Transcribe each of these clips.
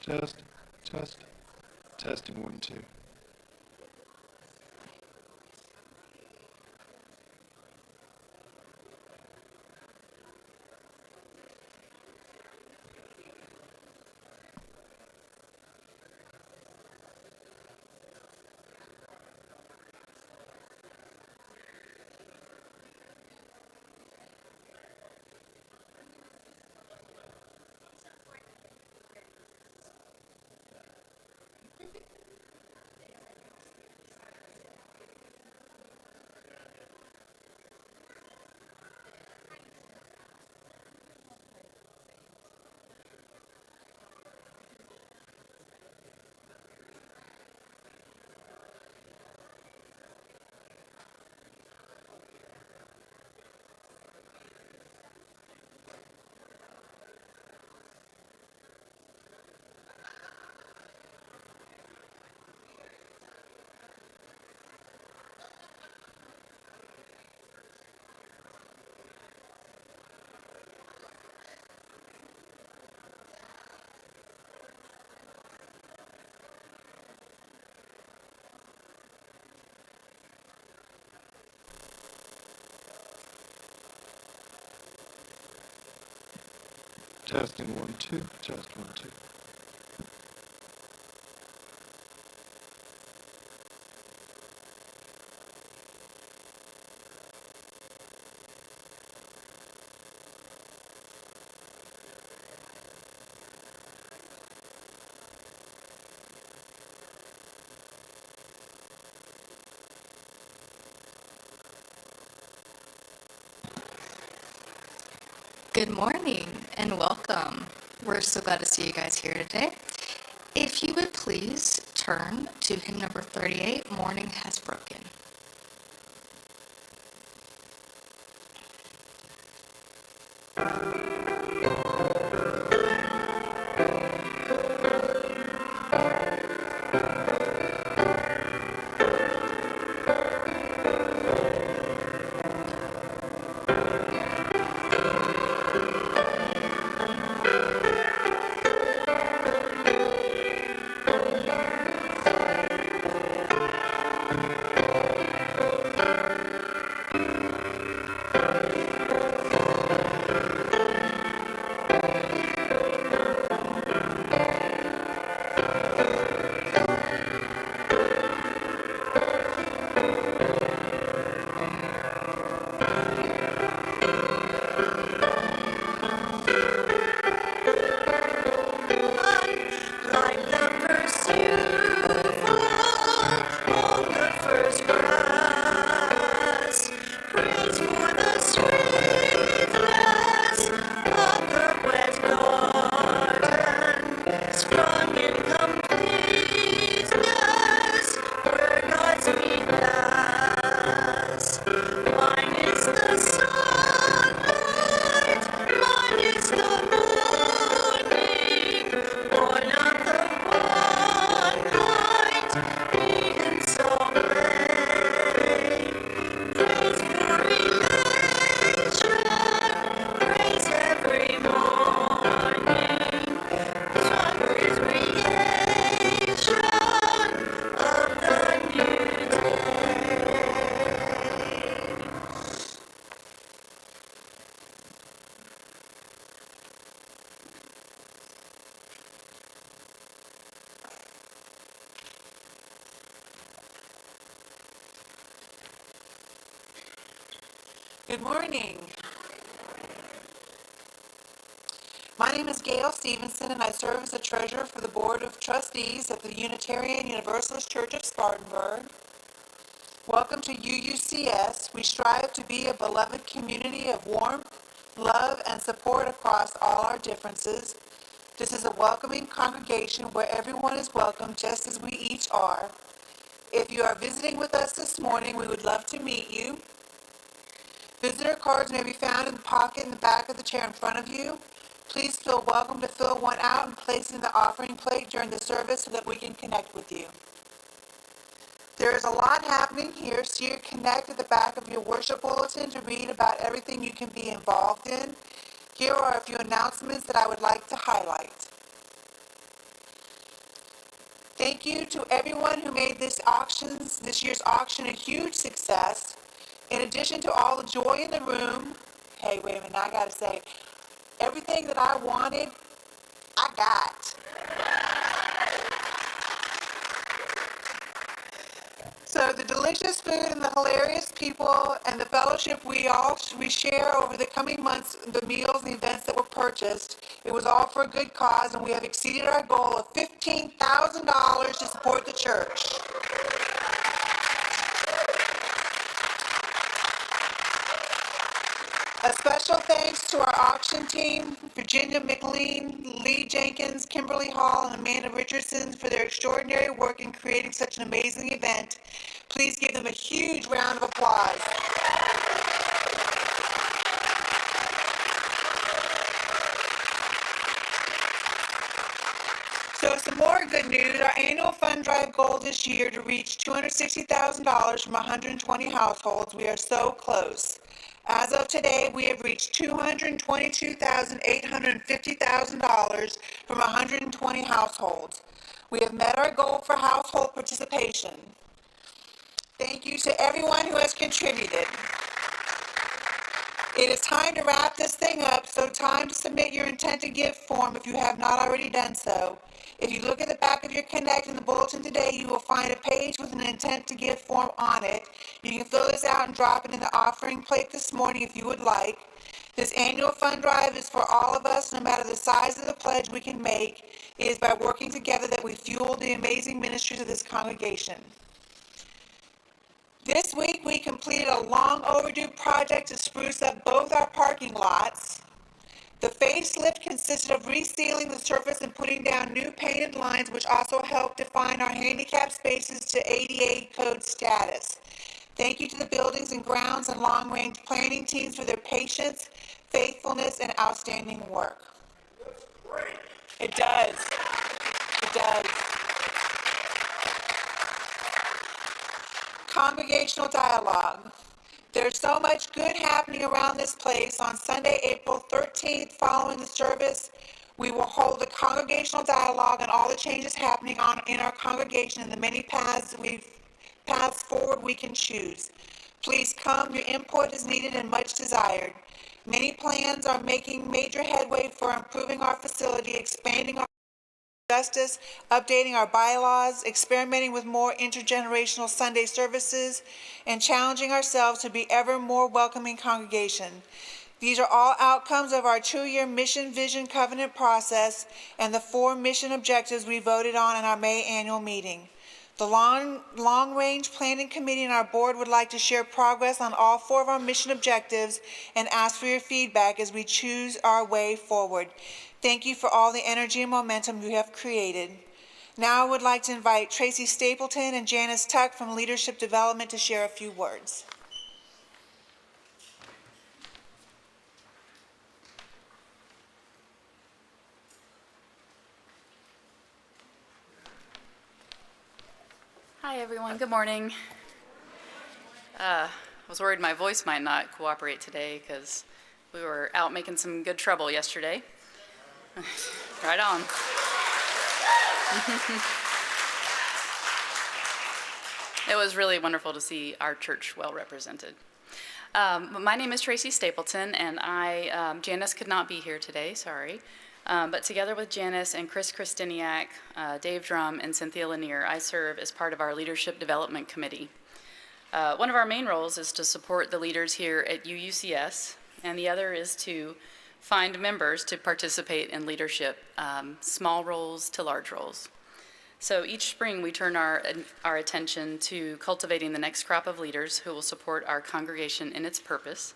Test, test, testing 1, 2. Testing 1, 2, test 1, 2. Good morning and welcome. We're so glad to see you guys here today. If you would please turn to hymn number 38, Morning Has Broken. Good morning. My name is Gail Stevenson, and I serve as the treasurer for the Board of Trustees at the Unitarian Universalist Church of Spartanburg. Welcome to UUCS. We strive to be a beloved community of warmth, love, and support across all our differences. This is a welcoming congregation where everyone is welcome just as we each are. If you are visiting with us this morning, we would love to meet you. Visitor cards may be found in the pocket in the back of the chair in front of you. Please feel welcome to fill one out and place it in the offering plate during the service so that we can connect with you. There is a lot happening here, so you connect at the back of your worship bulletin to read about everything you can be involved in. Here are a few announcements that I would like to highlight. Thank you to everyone who made this year's auction a huge success. In addition to all the joy in the room, hey, wait a minute, I gotta say, everything that I wanted, I got. So the delicious food and the hilarious people and the fellowship we share over the coming months, the meals and the events that were purchased, it was all for a good cause, and we have exceeded our goal of $15,000 to support the church. A special thanks to our auction team, Virginia McLean, Lee Jenkins, Kimberly Hall, and Amanda Richardson for their extraordinary work in creating such an amazing event. Please give them a huge round of applause. So some more good news, our annual fund drive goal this year to reach $260,000 from 120 households. We are so close. As of today, we have reached $222,850,000 from 120 households. We have met our goal for household participation. Thank you to everyone who has contributed. It is time to wrap this thing up, so time to submit your intent to give form if you have not already done so. If you look at the back of your Connect in the bulletin today, you will find a page with an intent to give form on it. You can fill this out and drop it in the offering plate this morning if you would like. This annual fund drive is for all of us, no matter the size of the pledge we can make. It is by working together that we fuel the amazing ministries of this congregation. This week, we completed a long overdue project to spruce up both our parking lots. The facelift consisted of resealing the surface and putting down new painted lines, which also helped define our handicap spaces to ADA code status. Thank you to the buildings and grounds and long-range planning teams for their patience, faithfulness, and outstanding work. It does. It does. Congregational dialogue. There's so much good happening around this place. On Sunday, April 13th, following the service, we will hold a congregational dialogue on all the changes happening in our congregation and the many paths forward we can choose. Please come. Your input is needed and much desired. Many plans are making major headway for improving our facility, expanding our justice, updating our bylaws, experimenting with more intergenerational Sunday services, and challenging ourselves to be ever more welcoming congregation. These are all outcomes of our 2-year mission, vision, covenant process and the 4 mission objectives we voted on in our May annual meeting. The long-range planning committee and our board would like to share progress on all 4 of our mission objectives and ask for your feedback as we choose our way forward. Thank you for all the energy and momentum you have created. Now I would like to invite Tracy Stapleton and Janice Tuck from Leadership Development to share a few words. Hi everyone, good morning. I was worried my voice might not cooperate today because we were out making some good trouble yesterday. Right on. It was really wonderful to see our church well represented. My name is Tracy Stapleton, and Janice could not be here today, sorry. But together with Janice and Chris Christiniak, Dave Drum, and Cynthia Lanier, I serve as part of our Leadership Development Committee. One of our main roles is to support the leaders here at UUCS, and the other is to find members to participate in leadership, small roles to large roles. So each spring we turn our attention to cultivating the next crop of leaders who will support our congregation in its purpose.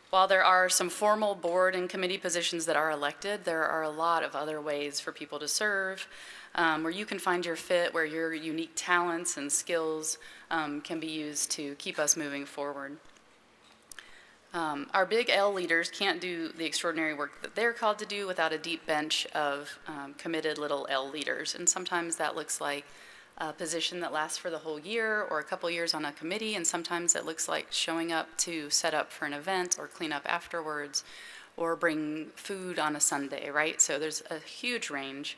While there are some formal board and committee positions that are elected, there are a lot of other ways for people to serve, where you can find your fit, where your unique talents and skills can be used to keep us moving forward. Our big L leaders can't do the extraordinary work that they're called to do without a deep bench of committed little L leaders. And sometimes that looks like a position that lasts for the whole year or a couple years on a committee, and sometimes it looks like showing up to set up for an event or clean up afterwards or bring food on a Sunday, right? So there's a huge range.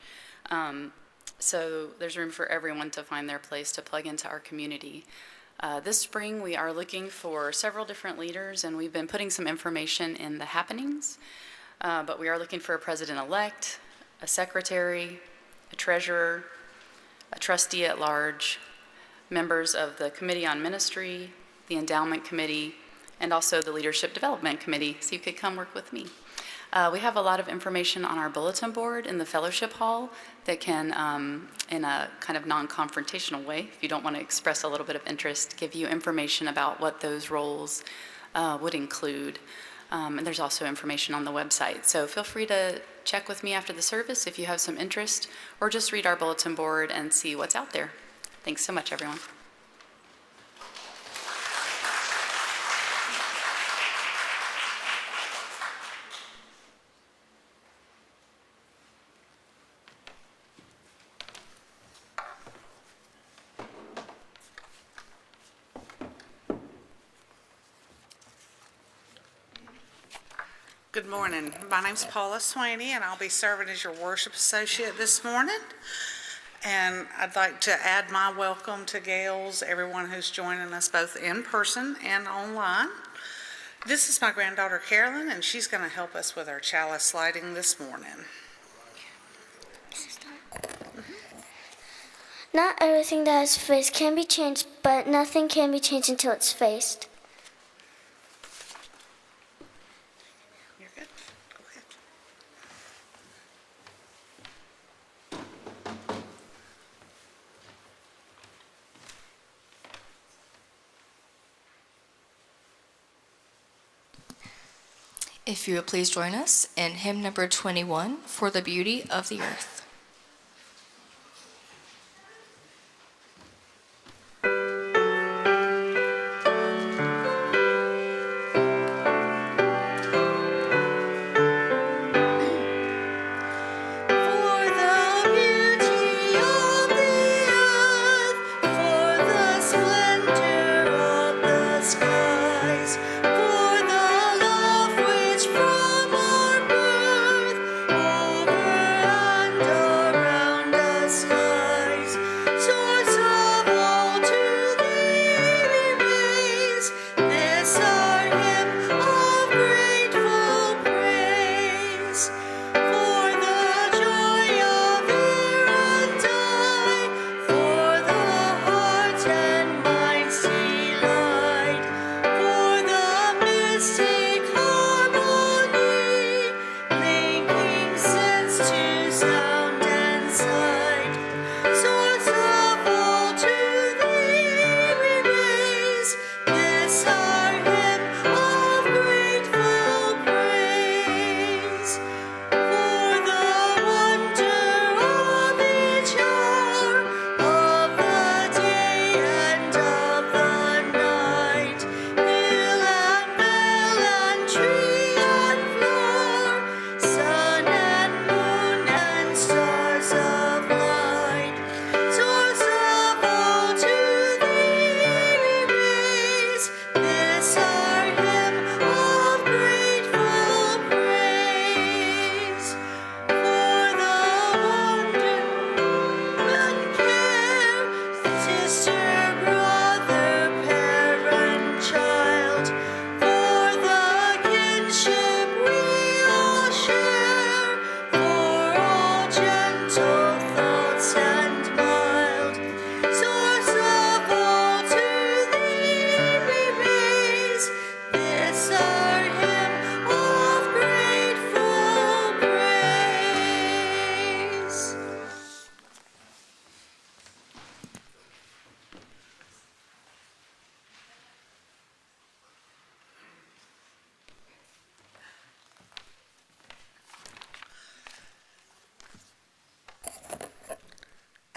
So there's room for everyone to find their place to plug into our community. This spring, we are looking for several different leaders, and we've been putting some information in the happenings. But we are looking for a president-elect, a secretary, a treasurer, a trustee at large, members of the Committee on Ministry, the Endowment Committee, and also the Leadership Development Committee, so you could come work with me. We have a lot of information on our bulletin board in the fellowship hall that can, in a kind of non-confrontational way, if you don't want to express a little bit of interest, give you information about what those roles would include. And there's also information on the website. So feel free to check with me after the service if you have some interest, or just read our bulletin board and see what's out there. Thanks so much, everyone. Good morning. My name's Paula Swaney, and I'll be serving as your worship associate this morning. And I'd like to add my welcome to Gail's, everyone who's joining us both in person and online. This is my granddaughter Carolyn, and she's going to help us with our chalice lighting this morning. Not everything that is faced can be changed, but nothing can be changed until it's faced. You're good? Go ahead. If you would please join us in hymn number 21, For the Beauty of the Earth.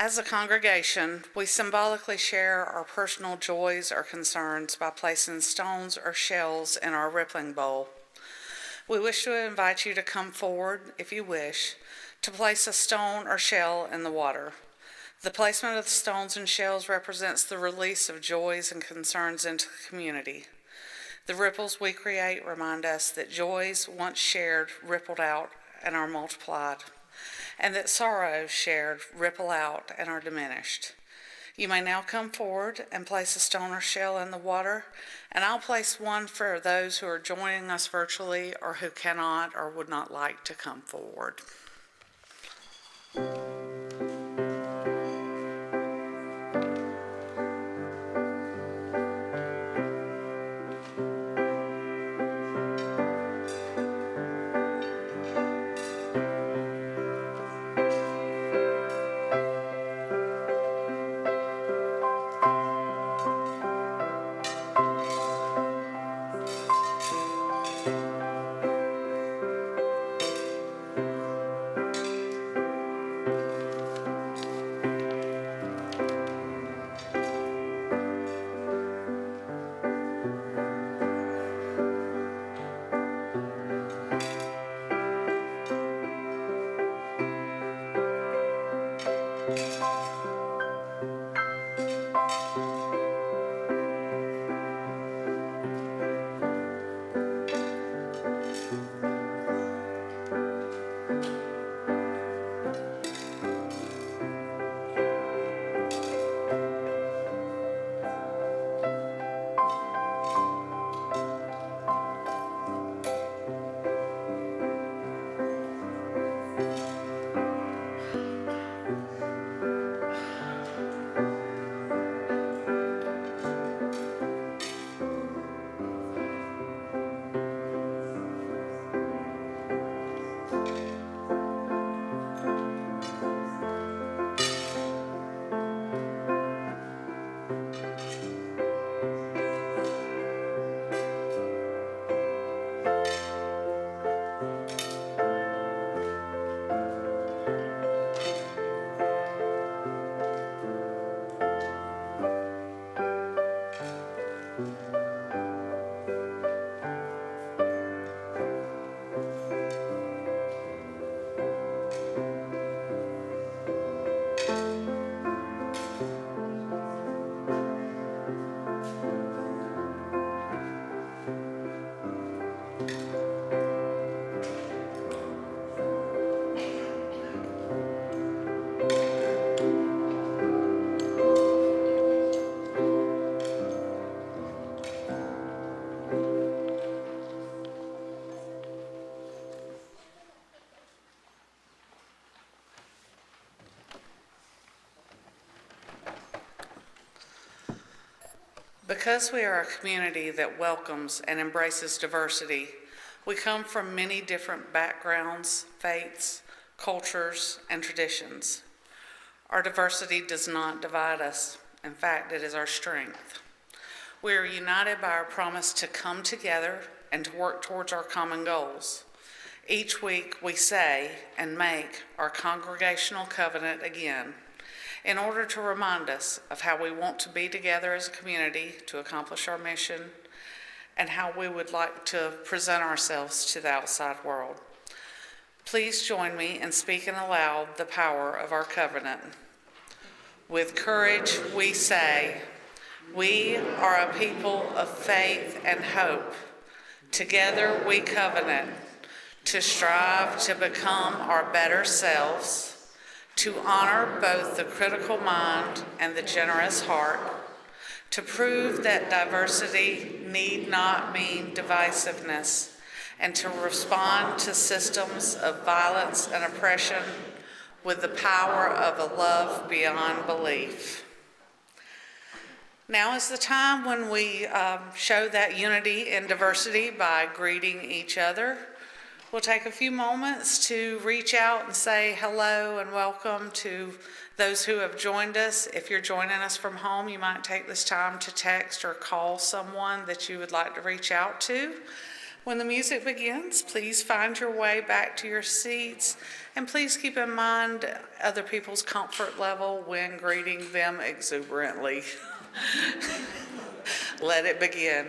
As a congregation, we symbolically share our personal joys or concerns by placing stones or shells in our rippling bowl. We wish to invite you to come forward, if you wish, to place a stone or shell in the water. The placement of the stones and shells represents the release of joys and concerns into the community. The ripples we create remind us that joys once shared rippled out and are multiplied. and that sorrows shared ripple out and are diminished. You may now come forward and place a stone or shell in the water, and I'll place one for those who are joining us virtually or who cannot or would not like to come forward. Because we are a community that welcomes and embraces diversity, we come from many different backgrounds, faiths, cultures, and traditions. Our diversity does not divide us. In fact, it is our strength. We are united by our promise to come together and to work towards our common goals. Each week we say and make our congregational covenant again, in order to remind us of how we want to be together as a community to accomplish our mission and how we would like to present ourselves to the outside world. Please join me in speaking aloud the power of our covenant. With courage we say, we are a people of faith and hope. Together we covenant to strive to become our better selves, to honor both the critical mind and the generous heart, to prove that diversity need not mean divisiveness, and to respond to systems of violence and oppression with the power of a love beyond belief. Now is the time when we show that unity in diversity by greeting each other. We'll take a few moments to reach out and say hello and welcome to those who have joined us. If you're joining us from home, you might take this time to text or call someone that you would like to reach out to. When the music begins, please find your way back to your seats, and please keep in mind other people's comfort level when greeting them exuberantly. Let it begin.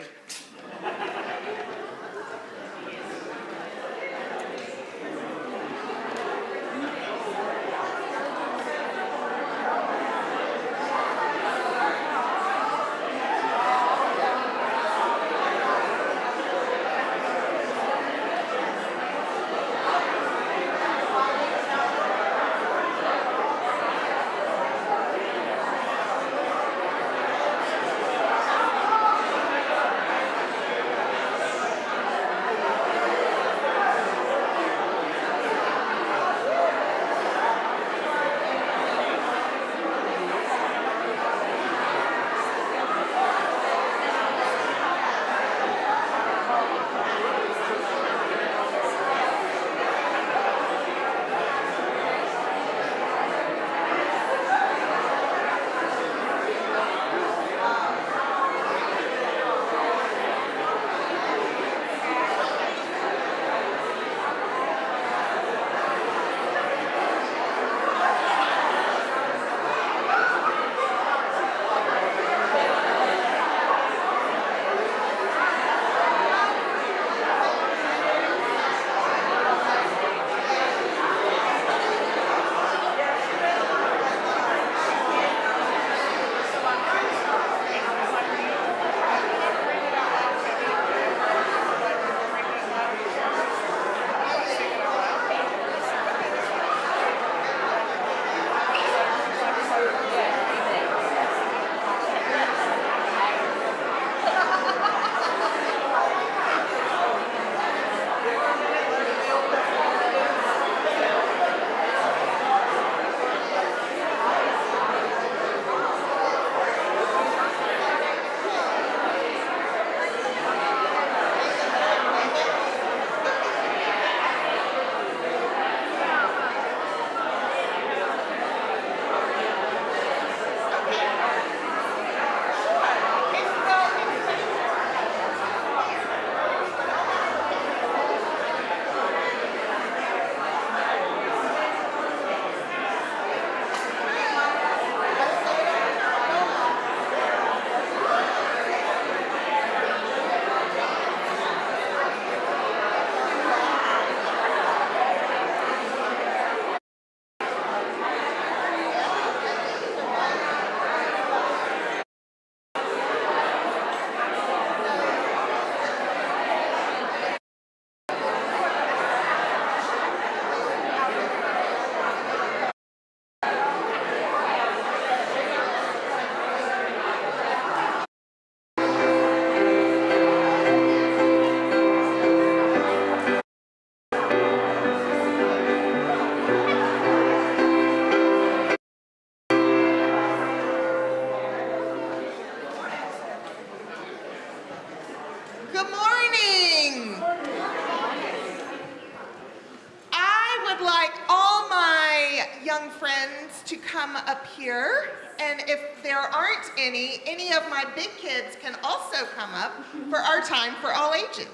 friends to come up here. And if there aren't any of my big kids can also come up for our time for all ages.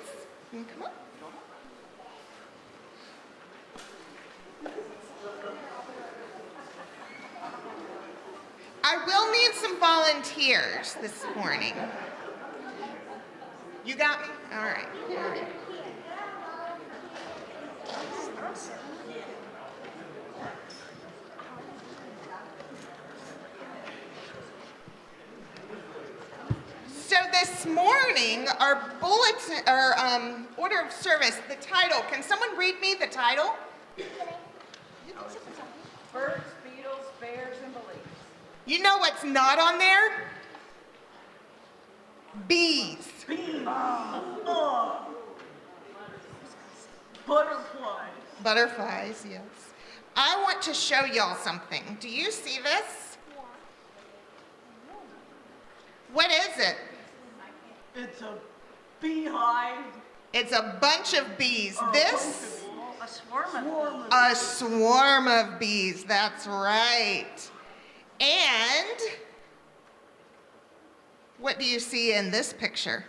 You can come up. I will need some volunteers this morning. You got me? All right. All right. So this morning, our bulletin, our order of service, the title. Can someone read me the title? Birds, beetles, bears, and beliefs. You know what's not on there? Bees. Bees. Butterflies. Butterflies, yes. I want to show y'all something. Do you see this? What is it? It's a beehive. It's a bunch of bees. This? A swarm of A swarm of bees, that's right. And what do you see in this picture?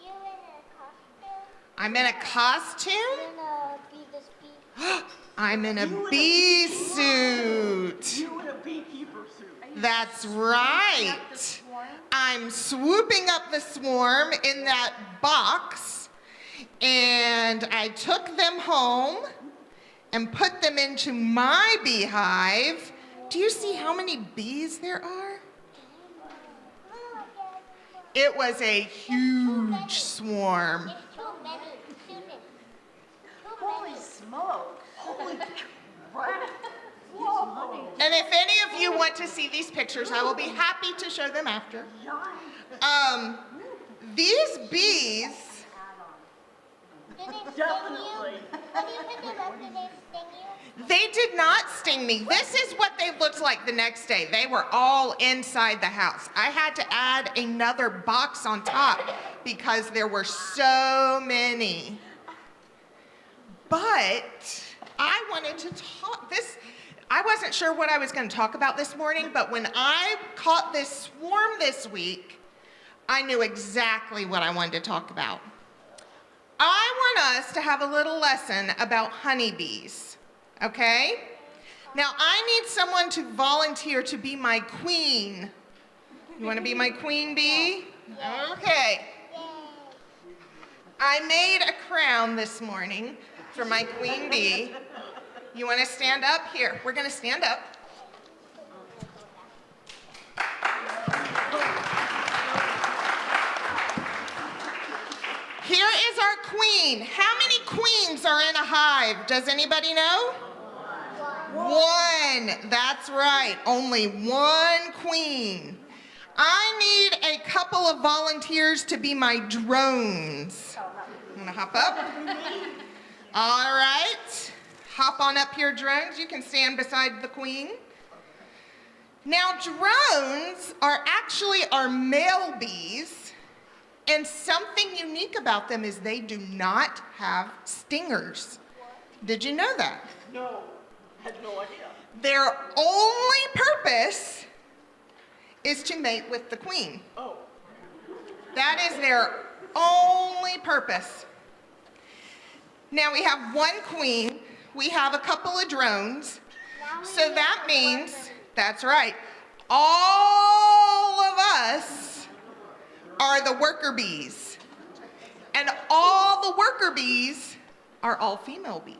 You in a costume? I'm in a costume? You gonna be this bee? I'm in a bee suit. You in a beekeeper suit. That's right. I'm swooping up the swarm in that box, and I took them home and put them into my beehive. Do you see how many bees there are? It was a huge swarm. It's too many students. Holy smoke. Holy crap. Whoa. And if any of you want to see these pictures, I will be happy to show them after. These bees, Did they sting Definitely. you? What do you think about? Did they sting you? they did not sting me. This is what they looked like the next day. They were all inside the house. I had to add another box on top because there were so many. But I wanted to talk this. I wasn't sure what I was going to talk about this morning, but when I caught this swarm this week, I knew exactly what I wanted to talk about. I want us to have a little lesson about honeybees, okay? Now, I need someone to volunteer to be my queen. You want to be my queen bee? Okay. I made a crown this morning for my queen bee. You want to stand up? Here, we're going to stand up. Here is our queen. How many queens are in a hive? Does anybody know? One. That's right. Only one queen. I need a couple of volunteers to be my drones. You want to hop up? All right. Hop on up here, drones. You can stand beside the queen. Now, drones are actually our male bees, and something unique about them is they do not have stingers. Did you know that? No, had no idea. Their only purpose is to mate with the queen. Oh. That is their only purpose. Now we have one queen, we have a couple of drones, so that means, that's right, all of us are the worker bees. And all the worker bees are all female bees.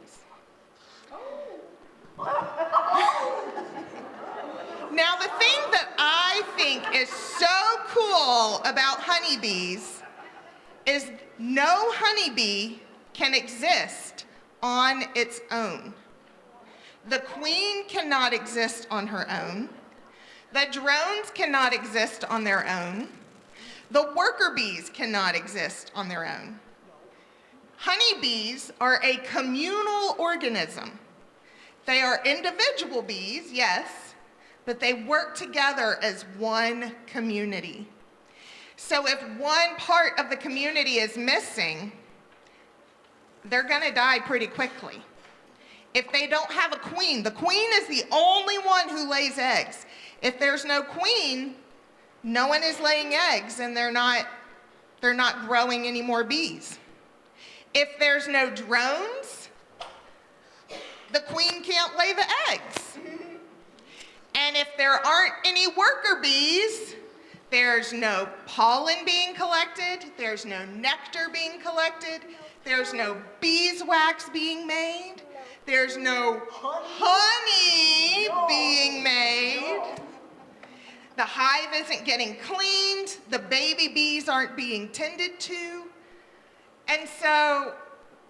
Now the thing that I think is so cool about honeybees is no honeybee can exist on its own. The queen cannot exist on her own. The drones cannot exist on their own. The worker bees cannot exist on their own. Honeybees are a communal organism. They are individual bees, yes, but they work together as one community. So if one part of the community is missing, they're going to die pretty quickly. If they don't have a queen, the queen is the only one who lays eggs. If there's no queen, no one is laying eggs, and they're not growing any more bees. If there's no drones, the queen can't lay the eggs. And if there aren't any worker bees, there's no pollen being collected, there's no nectar being collected, there's no beeswax being made, there's no honey being made. The hive isn't getting cleaned, the baby bees aren't being tended to, and so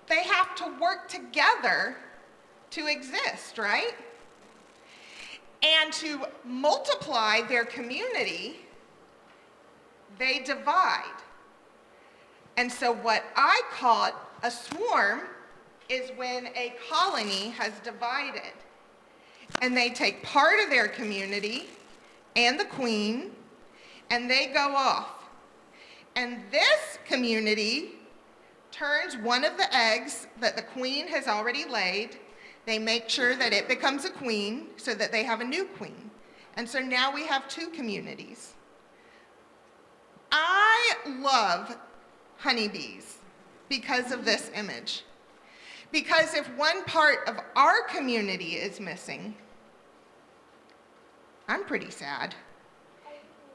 they have to work together to exist, right? And to multiply their community, they divide. And so what I call a swarm is when a colony has divided and they take part of their community and the queen and they go off. And this community turns one of the eggs that the queen has already laid. They make sure that it becomes a queen so that they have a new queen. And so now we have two communities. I love honeybees because of this image. Because if one part of our community is missing, I'm pretty sad.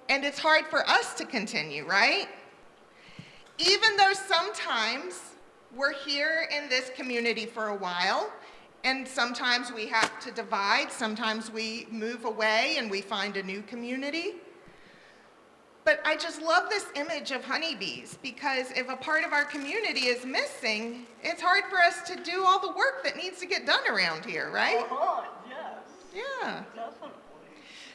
And it's hard for us to continue, right? Even though sometimes we're here in this community for a while, and sometimes we have to divide, sometimes we move away and we find a new community. But I just love this image of honeybees because if a part of our community is missing, it's hard for us to do all the work that needs to get done around here, right? Yes. Yeah. Definitely.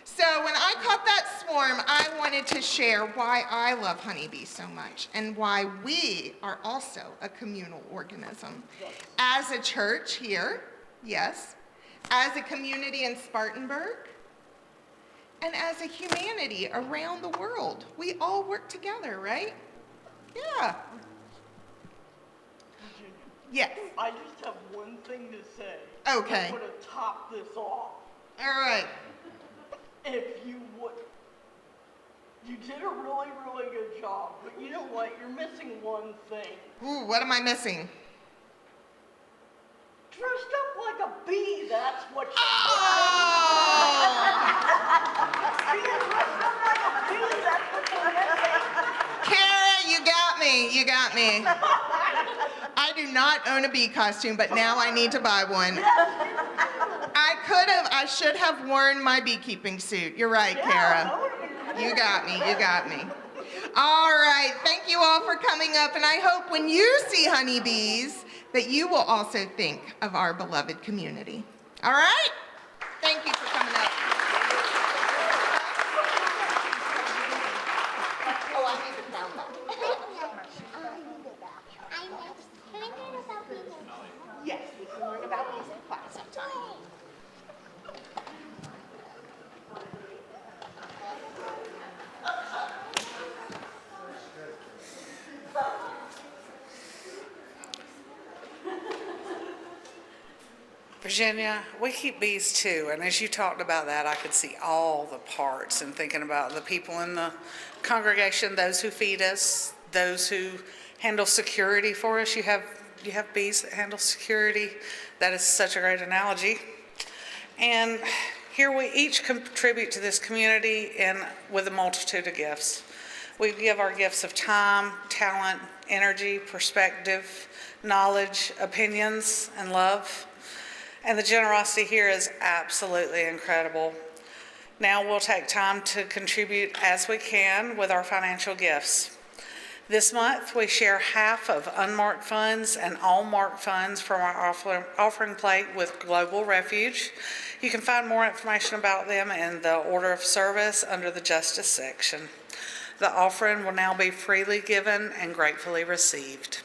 So when I caught that swarm, I wanted to share why I love honeybees so much and why we are also a communal organism. Yes. As a church here, yes, as a community in Spartanburg, and as a humanity around the world. We all work together, right? Yeah. Virginia, Yes. I just have one thing to say. Okay. I'm going to top this off. All right. If you would, you did a really, really good job, but you know what? You're missing one thing. Ooh, what am I missing? Dressed up like a bee, that's what you Oh! Being dressed up like a bee, that's what you're missing. Kara, you got me. You got me. I do not own a bee costume, but now I need to buy one. I should have worn my beekeeping suit. You're right, Kara. You got me. You got me. All right. Thank you all for coming up, and I hope when you see honeybees that you will also think of our beloved community. All right? Thank you for coming up. Oh, I need to count that. Can I learn about bees? Yes, we can learn about bees in class sometime. Virginia, we keep bees too, and as you talked about that, I could see all the parts and thinking about the people in the congregation, those who feed us, those who handle security for us. You have bees that handle security. That is such a great analogy. And here we each contribute to this community with a multitude of gifts. We give our gifts of time, talent, energy, perspective, knowledge, opinions, and love. And the generosity here is absolutely incredible. Now we'll take time to contribute as we can with our financial gifts. This month, we share half of unmarked funds and all marked funds from our offering plate with Global Refuge. You can find more information about them in the order of service under the Justice section. The offering will now be freely given and gratefully received.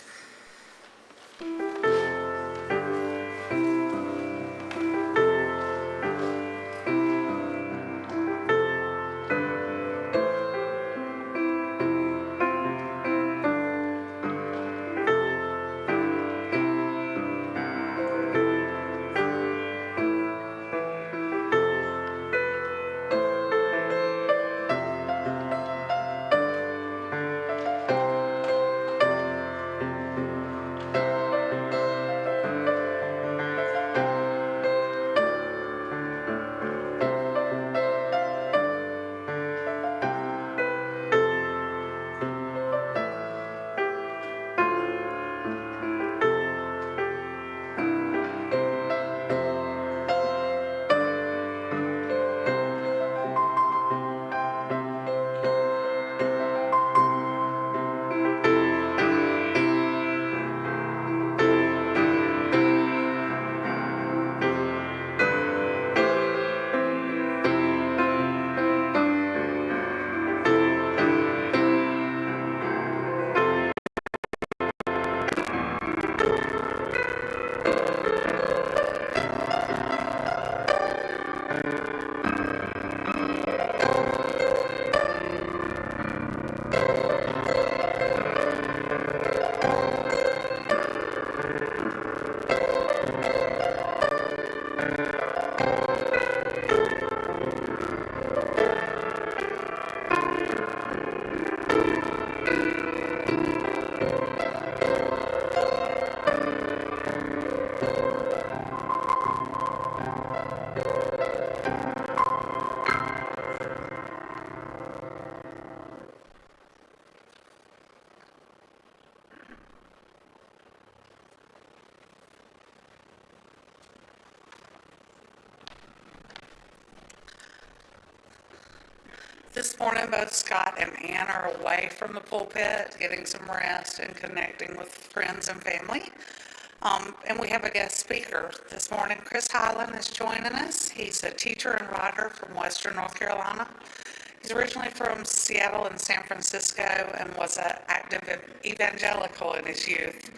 This morning, both Scott and Ann are away from the pulpit, getting some rest and connecting with friends and family. And we have a guest speaker this morning. Chris Highland is joining us. He's a teacher and writer from Western North Carolina. He's originally from Seattle and San Francisco and was an active evangelical in his youth.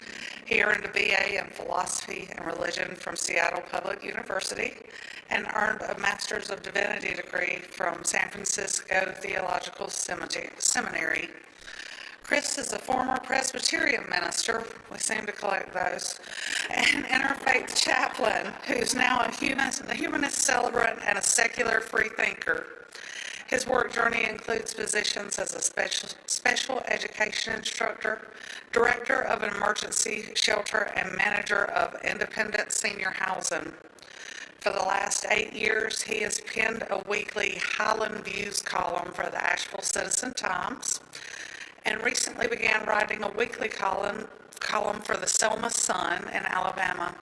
He earned a BA in philosophy and religion from Seattle Public University and earned a Master's of Divinity degree from San Francisco Theological Seminary. Chris is a former Presbyterian minister, we seem to collect those, and interfaith chaplain who's now a humanist celebrant and a secular freethinker. His work journey includes positions as a special education instructor, director of an emergency shelter, and manager of independent senior housing. For the last 8 years, he has penned a weekly Highland Views column for the Asheville Citizen-Times, and recently began writing a weekly column for the Selma Sun in Alabama.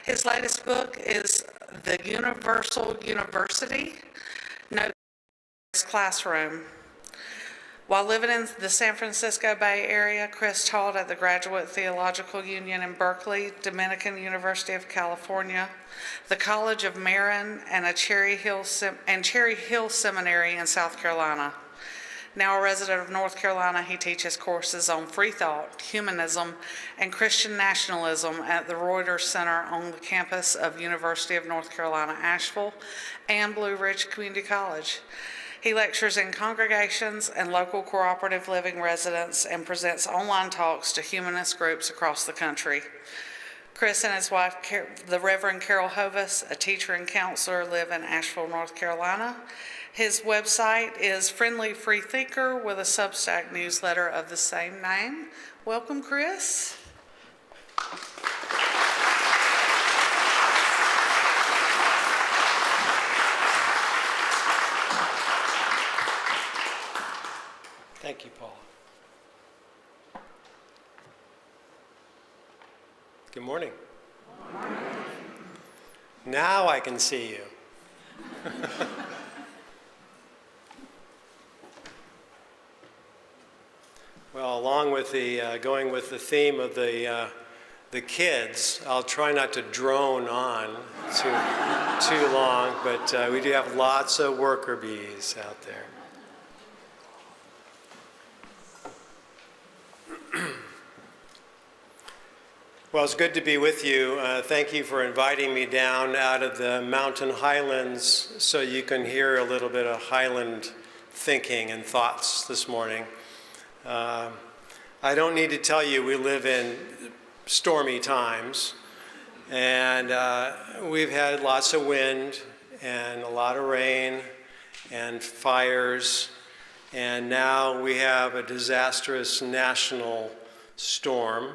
His latest book is The Universal University, Notes Classroom. While living in the San Francisco Bay Area, Chris taught at the Graduate Theological Union in Berkeley, Dominican University of California, the College of Marin, and Cherry Hill Seminary in South Carolina. Now a resident of North Carolina, he teaches courses on free thought, humanism, and Christian nationalism at the Reuters Center on the campus of University of North Carolina, Asheville, and Blue Ridge Community College. He lectures in congregations and local cooperative living residents and presents online talks to humanist groups across the country. Chris and his wife, the Reverend Carol Hovis, a teacher and counselor, live in Asheville, North Carolina. His website is Friendly Freethinker with a Substack newsletter of the same name. Welcome, Chris. Thank you, Paula. Good morning. Good morning. Now I can see you. Well, along with going with the theme of the kids, I'll try not to drone on too long, but we do have lots of worker bees out there. Well, it's good to be with you. Thank you for inviting me down out of the mountain highlands so you can hear a little bit of highland thinking and thoughts this morning. I don't need to tell you we live in stormy times, and we've had lots of wind and a lot of rain and fires, and now we have a disastrous national storm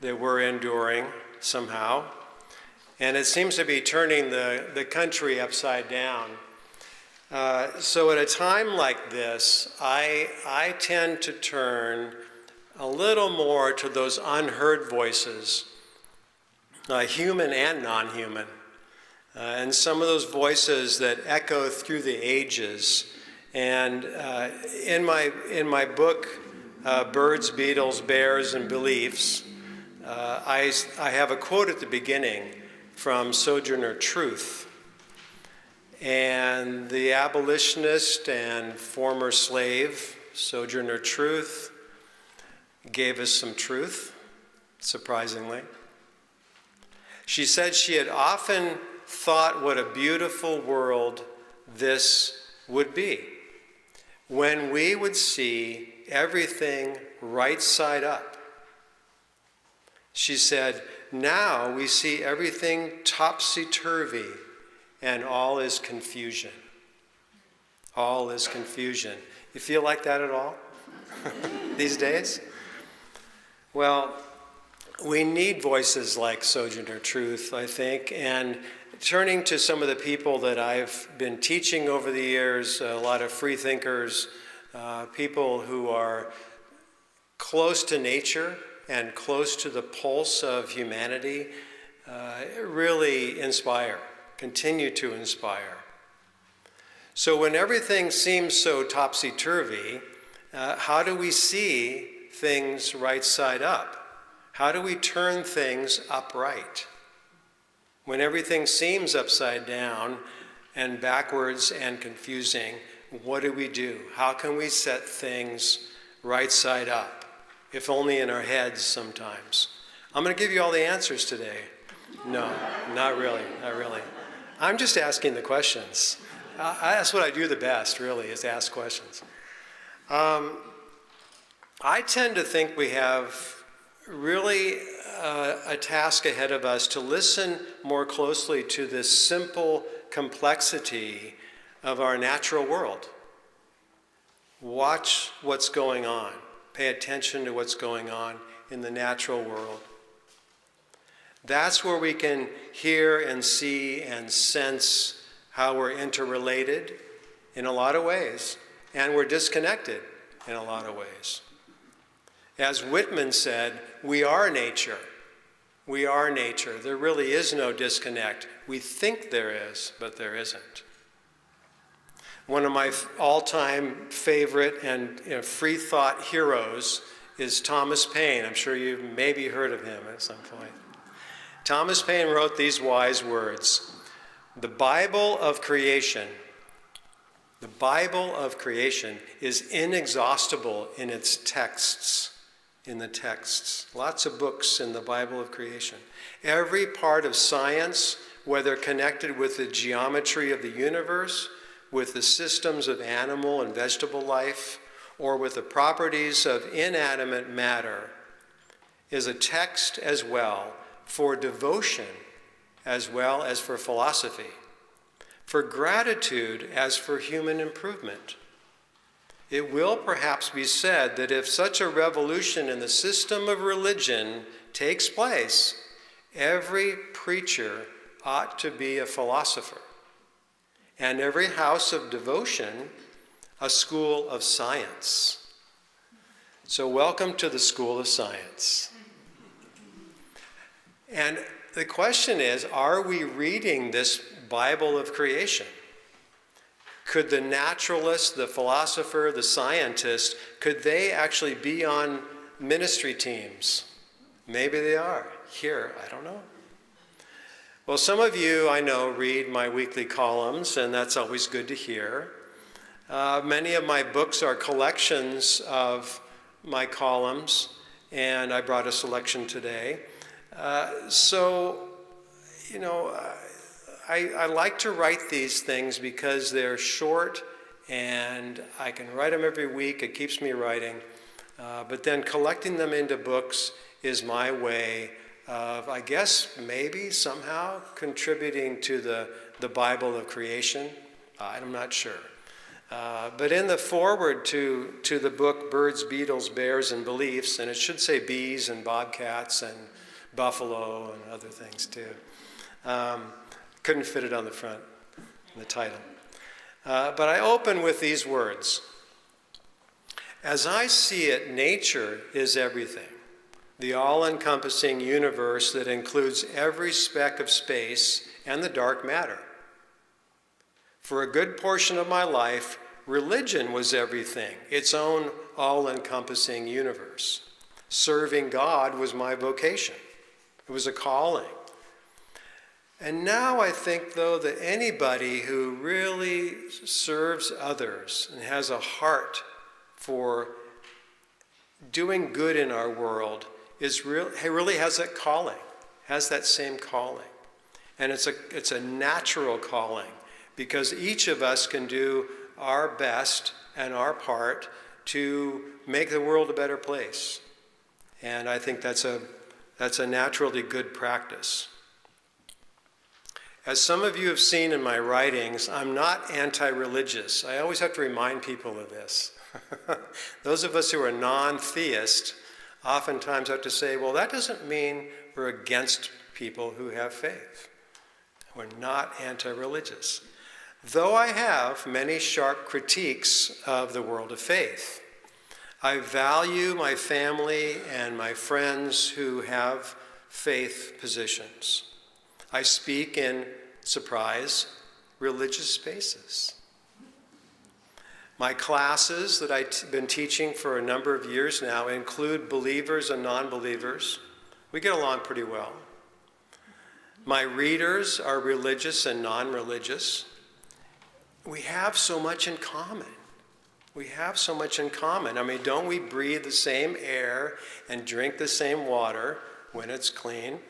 that we're enduring somehow, and it seems to be turning the country upside down. So at a time like this, I tend to turn a little more to those unheard voices, human and non-human, and some of those voices that echo through the ages. And in my book, Birds, Beetles, Bears, and Beliefs, I have a quote at the beginning from Sojourner Truth. And the abolitionist and former slave, Sojourner Truth, gave us some truth, surprisingly. She said she had often thought what a beautiful world this would be, when we would see everything right side up. She said, now we see everything topsy-turvy, and all is confusion. All is confusion. You feel like that at all these days? Well, we need voices like Sojourner Truth, I think, and turning to some of the people that I've been teaching over the years, a lot of free thinkers, people who are close to nature and close to the pulse of humanity, really inspire. Continue to inspire. So when everything seems so topsy-turvy, how do we see things right side up? How do we turn things upright? When everything seems upside down and backwards and confusing, what do? How can we set things right side up? If only in our heads sometimes. I'm going to give you all the answers today. No, not really, not really. I'm just asking the questions. That's what I do the best, really, is ask questions. I tend to think we have really a task ahead of us to listen more closely to this simple complexity of our natural world. Watch what's going on. Pay attention to what's going on in the natural world. That's where we can hear and see and sense how we're interrelated in a lot of ways, and we're disconnected in a lot of ways. As Whitman said, we are nature. We are nature. There really is no disconnect. We think there is, but there isn't. One of my all-time favorite and free thought heroes is Thomas Paine. I'm sure you've maybe heard of him at some point. Thomas Paine wrote these wise words: the Bible of creation is inexhaustible in its texts. Lots of books in the Bible of creation. Every part of science, whether connected with the geometry of the universe, with the systems of animal and vegetable life, or with the properties of inanimate matter, is a text as well for devotion as well as for philosophy, for gratitude as for human improvement. It will perhaps be said that if such a revolution in the system of religion takes place, every preacher ought to be a philosopher, and every house of devotion a school of science. So welcome to the School of Science. And the question is, are we reading this Bible of creation? Could the naturalist, the philosopher, the scientist, could they actually be on ministry teams? Maybe they are. Here, I don't know. Well, some of you, I know, read my weekly columns, and that's always good to hear. Many of my books are collections of my columns, and I brought a selection today. I like to write these things because they're short and I can write them every week. It keeps me writing. But then collecting them into books is my way of, I guess, maybe somehow contributing to the Bible of creation. I'm not sure. But in the foreword to the book Birds, Beetles, Bears, and Beliefs, and it should say bees and bobcats and buffalo and other things too. Couldn't fit it on the front, in the title. But I open with these words. As I see it, nature is everything. The all-encompassing universe that includes every speck of space and the dark matter. For a good portion of my life, religion was everything, its own all-encompassing universe. Serving God was my vocation. It was a calling. And now I think, though, that anybody who really serves others and has a heart for doing good in our world really has that calling, has that same calling. And it's a natural calling, because each of us can do our best and our part to make the world a better place. And I think that's a naturally good practice. As some of you have seen in my writings, I'm not anti-religious. I always have to remind people of this. Those of us who are non-theist oftentimes have to say, well, that doesn't mean we're against people who have faith. We're not anti-religious. Though I have many sharp critiques of the world of faith. I value my family and my friends who have faith positions. I speak in, surprise, religious spaces. My classes that I've been teaching for a number of years now include believers and non-believers. We get along pretty well. My readers are religious and non-religious. We have so much in common. We have so much in common. I mean, don't we breathe the same air and drink the same water when it's clean?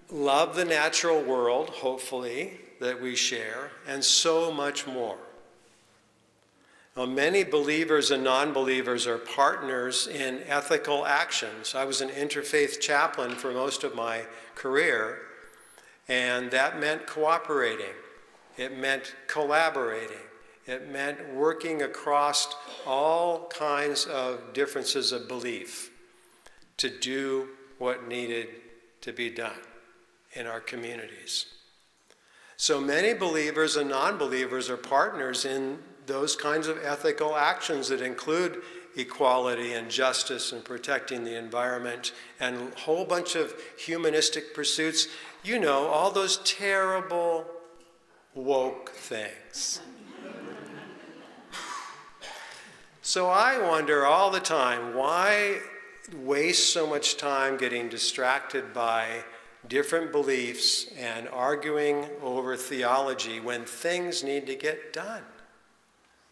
Love the natural world, hopefully, that we share, and so much more. Well, many believers and non-believers are partners in ethical actions. I was an interfaith chaplain for most of my career, and that meant cooperating. It meant collaborating. It meant working across all kinds of differences of belief to do what needed to be done in our communities. So many believers and non-believers are partners in those kinds of ethical actions that include equality and justice and protecting the environment and a whole bunch of humanistic pursuits. You know, all those terrible woke things. So I wonder all the time, why waste so much time getting distracted by different beliefs and arguing over theology when things need to get done?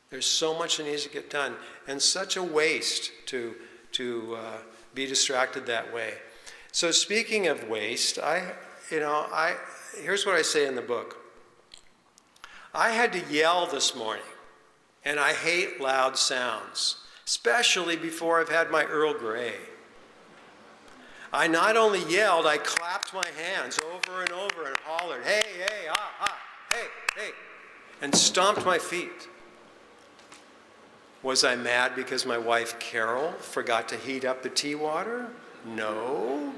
There's so much that needs to get done, and such a waste to be distracted that way. So speaking of waste, here's what I say in the book. I had to yell this morning, and I hate loud sounds, especially before I've had my Earl Grey. I not only yelled, I clapped my hands over and over and hollered, hey, hey, ah, ah, hey, hey, and stomped my feet. Was I mad because my wife Carol forgot to heat up the tea water? No.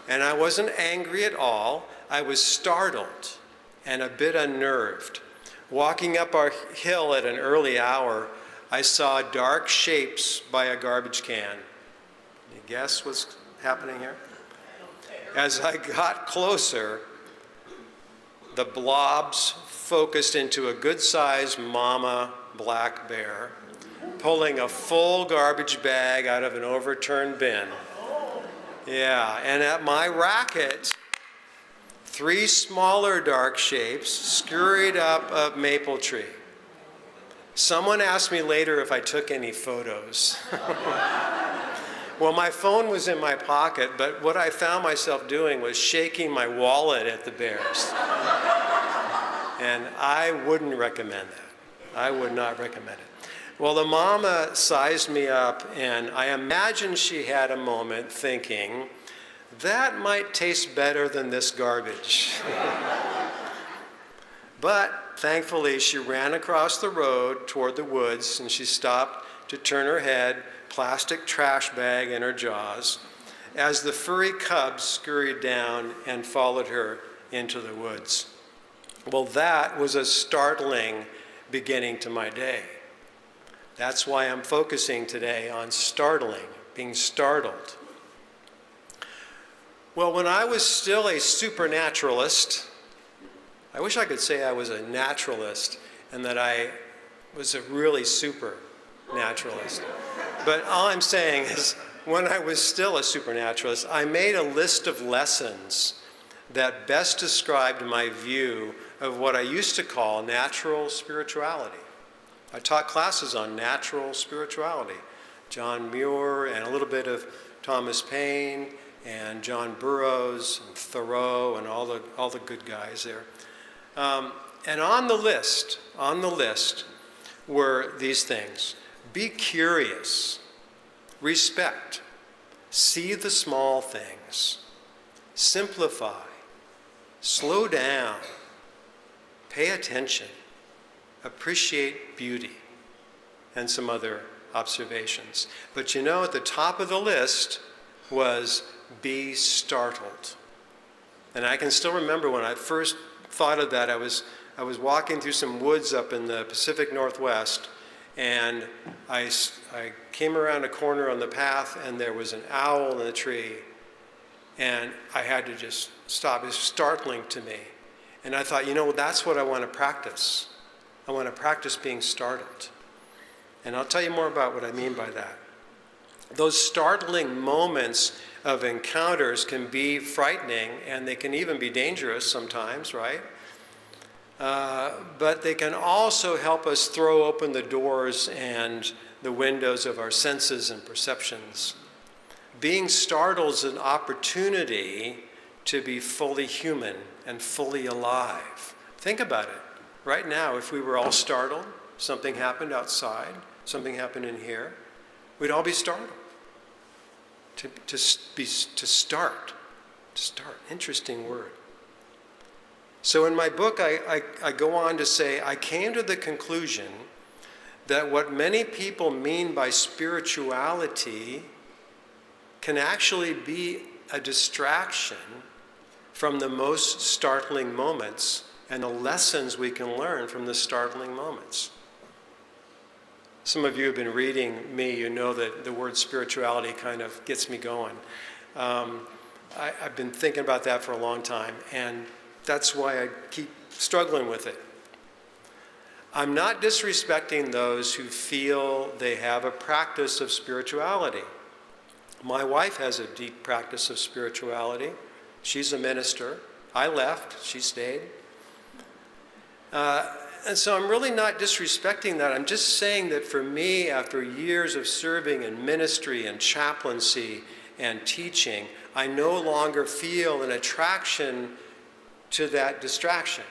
And I wasn't angry at all. I was startled and a bit unnerved. Walking up our hill at an early hour, I saw dark shapes by a garbage can. You guess what's happening here? As I got closer, the blobs focused into a good-sized mama black bear, pulling a full garbage bag out of an overturned bin. Yeah, and at my racket, 3 smaller dark shapes scurried up a maple tree. Someone asked me later if I took any photos. Well, my phone was in my pocket, but what I found myself doing was shaking my wallet at the bears. And I wouldn't recommend that. I would not recommend it. Well, the mama sized me up, and I imagine she had a moment thinking, that might taste better than this garbage. But thankfully, she ran across the road toward the woods, and she stopped to turn her head, plastic trash bag in her jaws, as the furry cubs scurried down and followed her into the woods. Well, that was a startling beginning to my day. That's why I'm focusing today on startling, being startled. Well, when I was still a supernaturalist, I wish I could say I was a naturalist and that I was a really supernaturalist. But all I'm saying is, when I was still a supernaturalist, I made a list of lessons that best described my view of what I used to call natural spirituality. I taught classes on natural spirituality. John Muir and a little bit of Thomas Paine and John Burroughs and Thoreau and all the good guys there. And on the list were these things. Be curious, respect, see the small things, simplify, slow down, pay attention, appreciate beauty, and some other observations. But you know, at the top of the list was be startled. And I can still remember when I first thought of that, I was walking through some woods up in the Pacific Northwest, and I came around a corner on the path, and there was an owl in the tree, and I had to just stop. It was startling to me. And I thought, you know, that's what I want to practice. I want to practice being startled. And I'll tell you more about what I mean by that. Those startling moments of encounters can be frightening, and they can even be dangerous sometimes, right? But they can also help us throw open the doors and the windows of our senses and perceptions. Being startled is an opportunity to be fully human and fully alive. Think about it. Right now, if we were all startled, something happened outside, something happened in here, we'd all be startled. To start. Interesting word. So in my book, I go on to say, I came to the conclusion that what many people mean by spirituality can actually be a distraction from the most startling moments and the lessons we can learn from the startling moments. Some of you have been reading me, you know that the word spirituality kind of gets me going. I've been thinking about that for a long time, and that's why I keep struggling with it. I'm not disrespecting those who feel they have a practice of spirituality. My wife has a deep practice of spirituality. She's a minister. I left, she stayed. And so I'm really not disrespecting that. I'm just saying that for me, after years of serving in ministry and chaplaincy and teaching, I no longer feel an attraction to that distraction.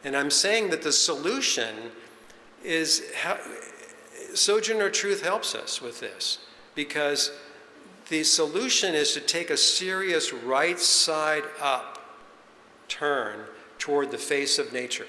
And I'm saying that the solution is, Sojourner Truth helps us with this, because the solution is to take a serious right side up turn toward the face of nature.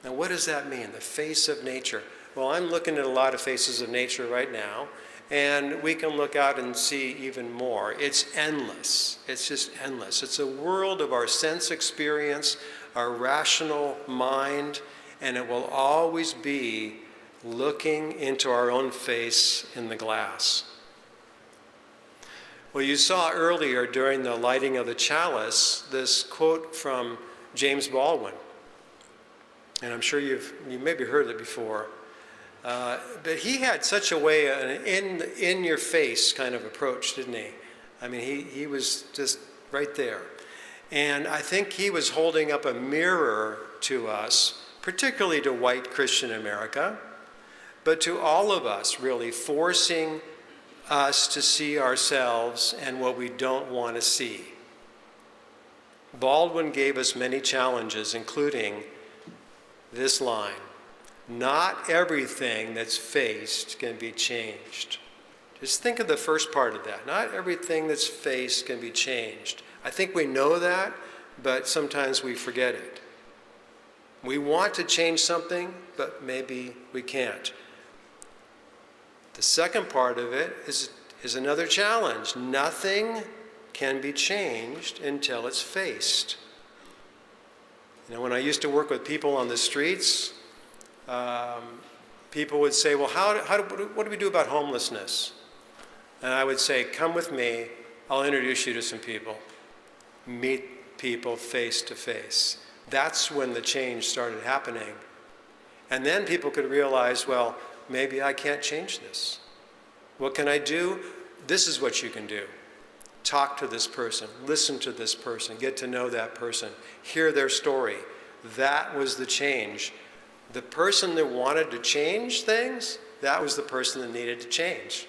Now, what does that mean, the face of nature? Well, I'm looking at a lot of faces of nature right now, and we can look out and see even more. It's endless. It's just endless. It's a world of our sense experience, our rational mind, and it will always be looking into our own face in the glass. Well, you saw earlier during the lighting of the chalice this quote from James Baldwin. And I'm sure you maybe heard it before. But he had such a way, an in-your-face kind of approach, didn't he? I mean, he was just right there. And I think he was holding up a mirror to us, particularly to white Christian America, but to all of us, really, forcing us to see ourselves and what we don't want to see. Baldwin gave us many challenges, including this line: not everything that's faced can be changed. Just think of the first part of that. Not everything that's faced can be changed. I think we know that, but sometimes we forget it. We want to change something, but maybe we can't. The second part of it is another challenge. Nothing can be changed until it's faced. You know, when I used to work with people on the streets, people would say, well, what do we do about homelessness? And I would say, come with me, I'll introduce you to some people. Meet people face to face. That's when the change started happening. And then people could realize, well, maybe I can't change this. What can I do? This is what you can do. Talk to this person, listen to this person, get to know that person, hear their story. That was the change. The person that wanted to change things, that was the person that needed to change.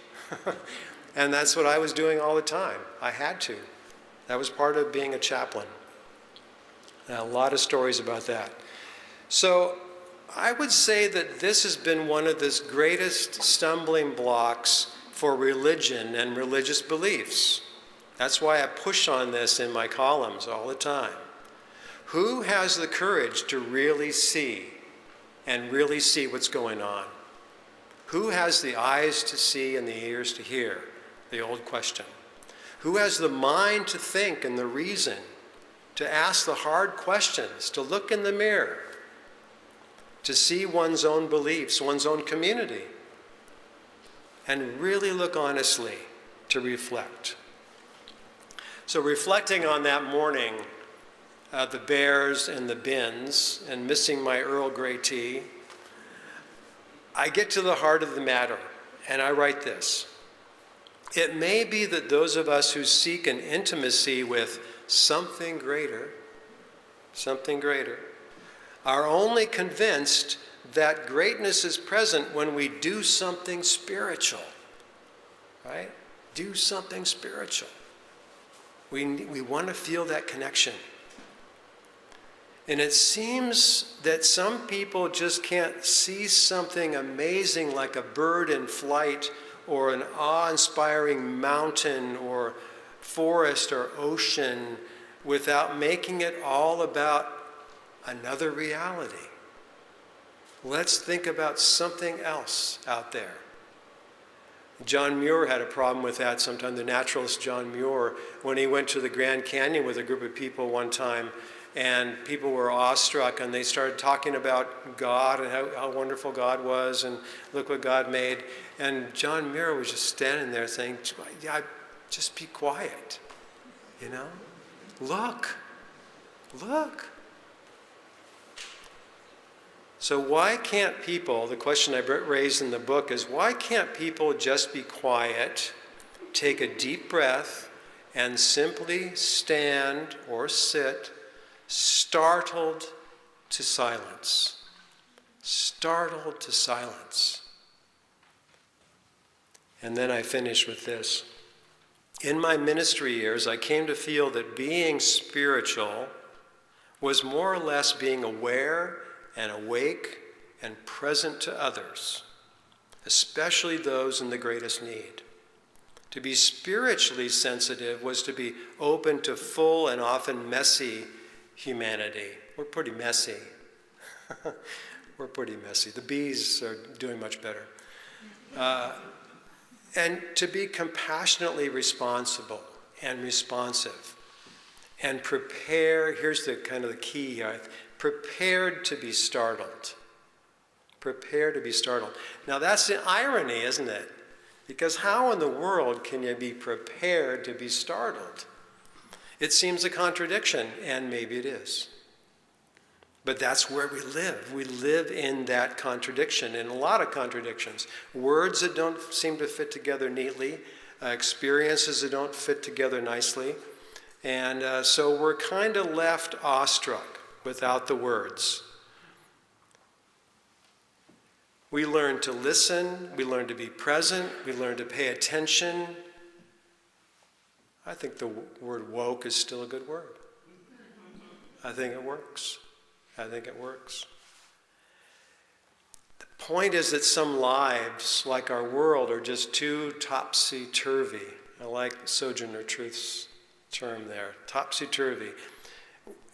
And that's what I was doing all the time. I had to. That was part of being a chaplain. A lot of stories about that. So I would say that this has been one of the greatest stumbling blocks for religion and religious beliefs. That's why I push on this in my columns all the time. Who has the courage to really see and really see what's going on? Who has the eyes to see and the ears to hear? The old question. Who has the mind to think and the reason to ask the hard questions, to look in the mirror, to see one's own beliefs, one's own community, and really look honestly to reflect? So reflecting on that morning the bears and the bins and missing my Earl Grey tea, I get to the heart of the matter, and I write this. It may be that those of us who seek an intimacy with something greater, are only convinced that greatness is present when we do something spiritual, right? Do something spiritual. We want to feel that connection. And it seems that some people just can't see something amazing like a bird in flight or an awe-inspiring mountain or forest or ocean without making it all about another reality. Let's think about something else out there. John Muir had a problem with that sometime, the naturalist John Muir, when he went to the Grand Canyon with a group of people one time, and people were awestruck, and they started talking about God and how wonderful God was, and look what God made. And John Muir was just standing there saying, yeah, just be quiet, you know? Look. So why can't people, the question I raised in the book is, why can't people just be quiet, take a deep breath, and simply stand or sit startled to silence? Startled to silence. And then I finish with this. In my ministry years, I came to feel that being spiritual was more or less being aware and awake and present to others, especially those in the greatest need. To be spiritually sensitive was to be open to full and often messy humanity. We're pretty messy. We're pretty messy. The bees are doing much better. And to be compassionately responsible and responsive and prepare, here's the kind of the key here, prepared to be startled. Prepare to be startled. Now that's the irony, isn't it? Because how in the world can you be prepared to be startled? It seems a contradiction, and maybe it is. But that's where we live. We live in that contradiction, in a lot of contradictions. Words that don't seem to fit together neatly, experiences that don't fit together nicely. And so we're kind of left awestruck without the words. We learn to listen, we learn to be present, we learn to pay attention. I think the word woke is still a good word. I think it works. The point is that some lives, like our world, are just too topsy-turvy. I like Sojourner Truth's term there, topsy-turvy.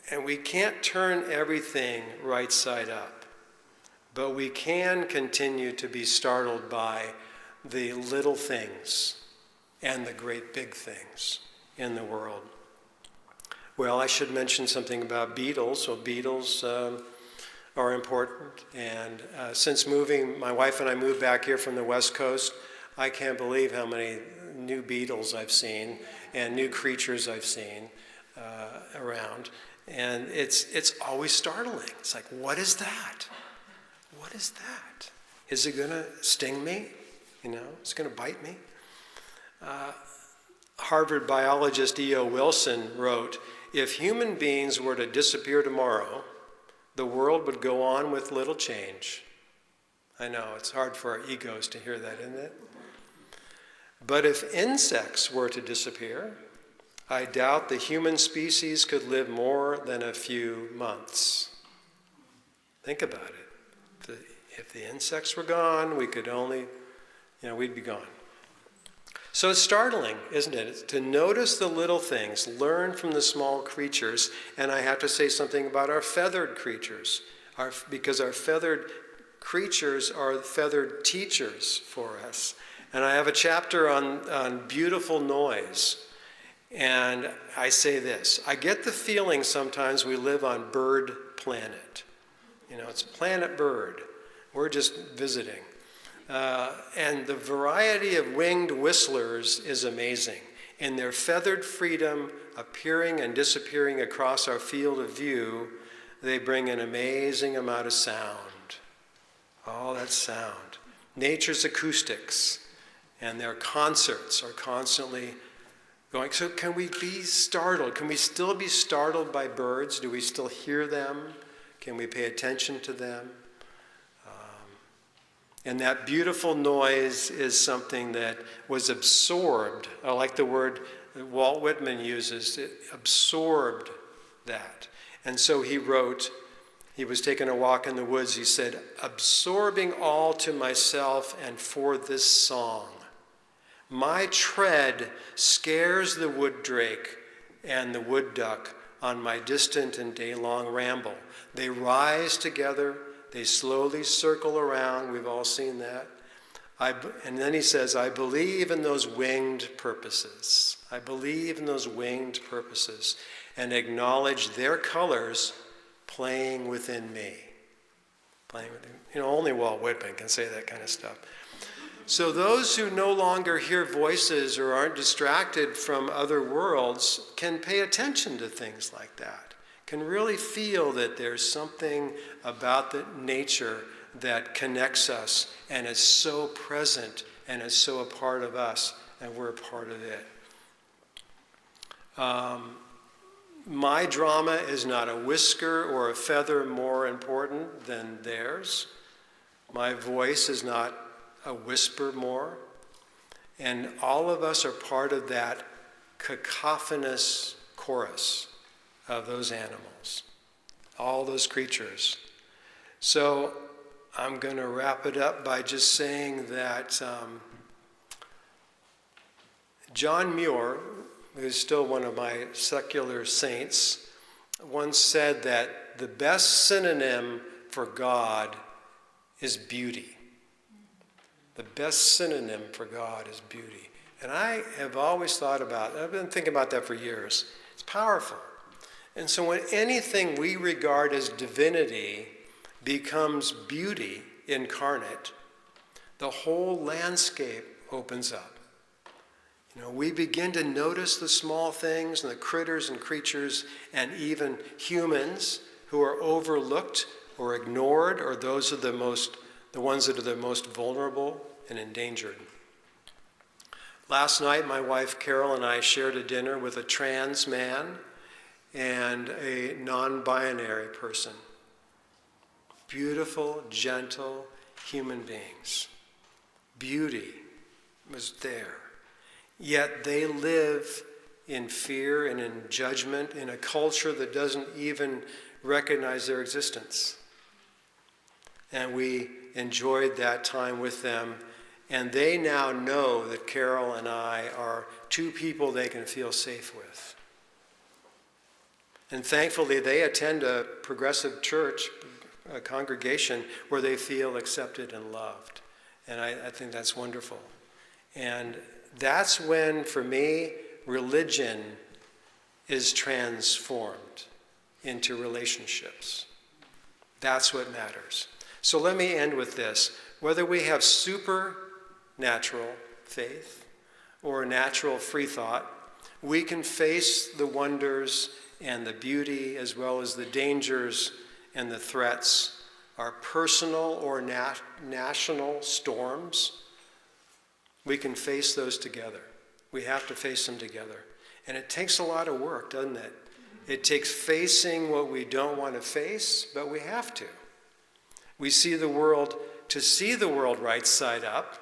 And we can't turn everything right side up, but we can continue to be startled by the little things and the great big things in the world. Well, I should mention something about beetles. So beetles are important. And since moving, my wife and I moved back here from the West Coast, I can't believe how many new beetles I've seen and new creatures I've seen around. And it's always startling. It's like, what is that? What is that? Is it going to sting me? You know, it's going to bite me? Harvard biologist E.O. Wilson wrote, if human beings were to disappear tomorrow, the world would go on with little change. I know, it's hard for our egos to hear that, isn't it? But if insects were to disappear, I doubt the human species could live more than a few months. Think about it. If the insects were gone, we could only, we'd be gone. So it's startling, isn't it? It's to notice the little things, learn from the small creatures, and I have to say something about our feathered creatures, because our feathered creatures are feathered teachers for us. And I have a chapter on beautiful noise, and I say this, I get the feeling sometimes we live on Bird Planet. It's Planet Bird. We're just visiting. And the variety of winged whistlers is amazing. In their feathered freedom, appearing and disappearing across our field of view, they bring an amazing amount of sound. All that sound. Nature's acoustics and their concerts are constantly going. So can we be startled? Can we still be startled by birds? Do we still hear them? Can we pay attention to them? And that beautiful noise is something that was absorbed. I like the word that Walt Whitman uses. It absorbed that. And so he wrote, he was taking a walk in the woods, he said, absorbing all to myself and for this song. My tread scares the wood drake and the wood duck on my distant and day-long ramble. They rise together, they slowly circle around, we've all seen that. And then he says, I believe in those winged purposes. I believe in those winged purposes and acknowledge their colors playing within me. Playing within, only Walt Whitman can say that kind of stuff. So those who no longer hear voices or aren't distracted from other worlds can pay attention to things like that, can really feel that there's something about the nature that connects us and is so present and is so a part of us, and we're a part of it. My drama is not a whisker or a feather more important than theirs. My voice is not a whisper more. And all of us are part of that cacophonous chorus of those animals, all those creatures. So I'm going to wrap it up by just saying that John Muir, who's still one of my secular saints, once said that the best synonym for God is beauty. The best synonym for God is beauty. And I have always thought about, I've been thinking about that for years. It's powerful. And so when anything we regard as divinity becomes beauty incarnate, the whole landscape opens up. We begin to notice the small things and the critters and creatures and even humans who are overlooked or ignored, or those are the ones that are the most vulnerable and endangered. Last night, my wife Carol and I shared a dinner with a trans man and a non-binary person. Beautiful, gentle human beings. Beauty was there. Yet they live in fear and in judgment in a culture that doesn't even recognize their existence. And we enjoyed that time with them. And they now know that Carol and I are two people they can feel safe with. And thankfully, they attend a progressive church, a congregation where they feel accepted and loved. And I think that's wonderful. And that's when, for me, religion is transformed into relationships. That's what matters. So let me end with this. Whether we have supernatural faith or natural free thought, we can face the wonders and the beauty as well as the dangers and the threats, our personal or national storms. We can face those together. We have to face them together. And it takes a lot of work, doesn't it? It takes facing what we don't want to face, but we have to. To see the world right side up,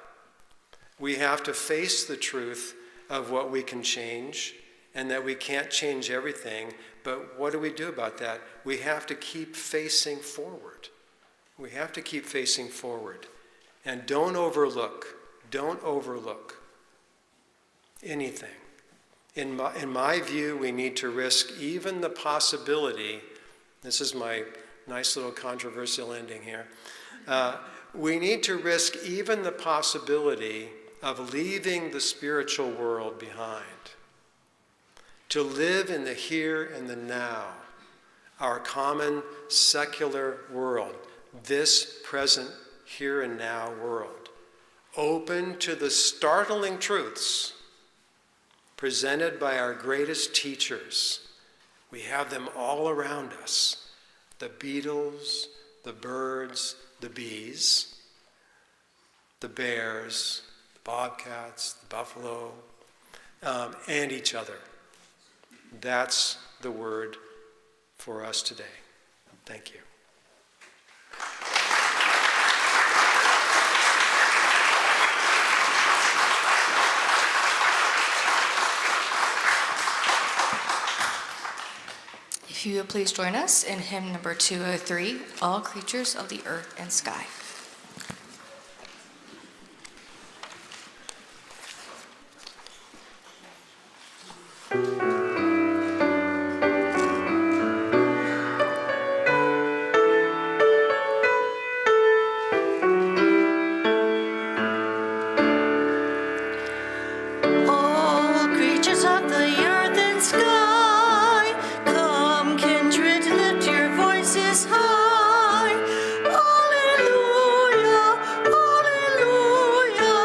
we have to face the truth of what we can change and that we can't change everything. But what do we do about that? We have to keep facing forward. We have to keep facing forward. And don't overlook anything. In my view, we need to risk even the possibility, this is my nice little controversial ending here, we need to risk even the possibility of leaving the spiritual world behind. To live in the here and the now, our common secular world, this present here and now world, open to the startling truths presented by our greatest teachers. We have them all around us. The beetles, the birds, the bees, the bears, the bobcats, the buffalo, and each other. That's the word for us today. Thank you. If you would please join us in hymn number 203, All Creatures of the Earth and Sky. All creatures of the earth and sky, come kindred, lift your voices high. Alleluia, alleluia.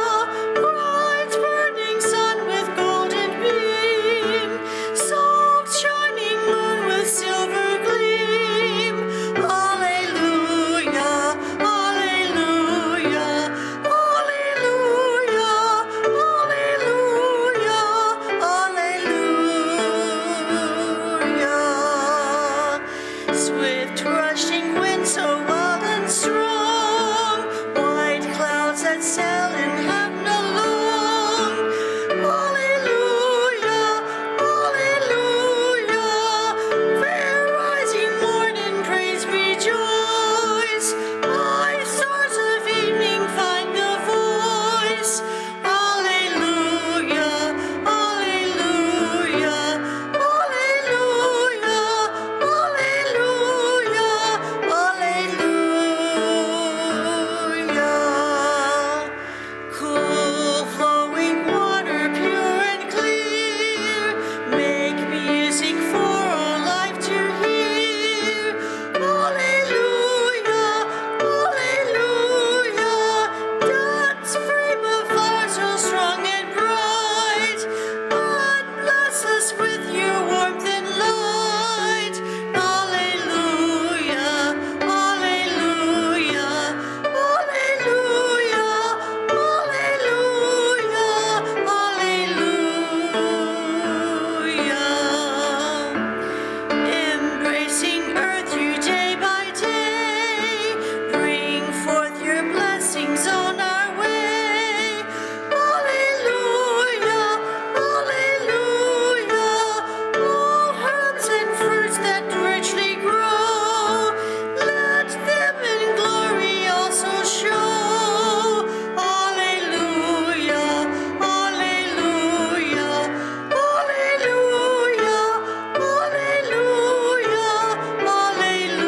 Bright burning sun with golden beam, soft shining moon with silver gleam. Alleluia, alleluia, alleluia, alleluia, alleluia. Swift rushing wind so wild and strong, white clouds that sail in heaven along. Alleluia, alleluia. Fair rising morn in praise rejoice. My stars of evening find the voice. Alleluia, alleluia, alleluia, alleluia, alleluia. Cool flowing water, pure and clear, make music for all life to hear. Alleluia, alleluia. God's frame of flowers so strong and bright, God bless us with your warmth and light. Alleluia, alleluia, alleluia, alleluia, alleluia. Embracing earth you day by day, bring forth your blessings on our way. Alleluia, alleluia. All herbs and fruits that richly grow, let them in glory also show. Alleluia, alleluia, alleluia, alleluia, alleluia.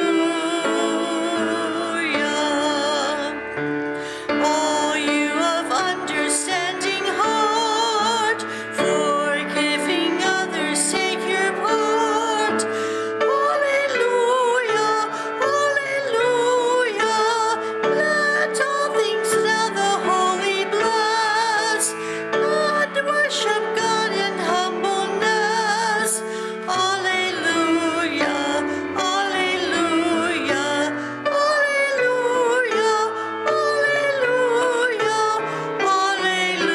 All you of understanding heart, forgiving others, take your part. Alleluia, alleluia. Let all things now the holy bless, and worship God in humbleness. Alleluia, alleluia, alleluia, alleluia, alleluia.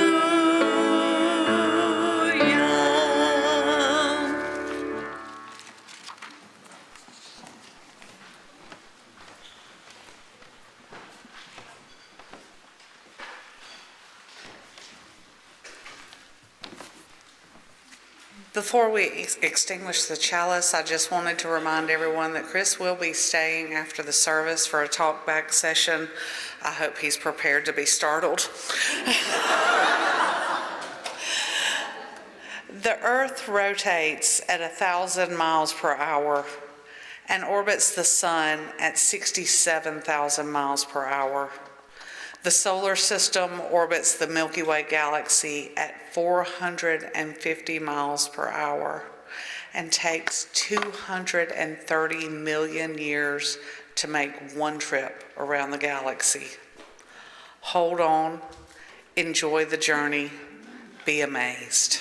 Before we extinguish the chalice, I just wanted to remind everyone that Chris will be staying after the service for a talk back session. I hope he's prepared to be startled. The Earth rotates at 1,000 miles per hour and orbits the sun at 67,000 miles per hour. The solar system orbits the Milky Way galaxy at 450 miles per hour and takes 230 million years to make one trip around the galaxy. Hold on, enjoy the journey, be amazed.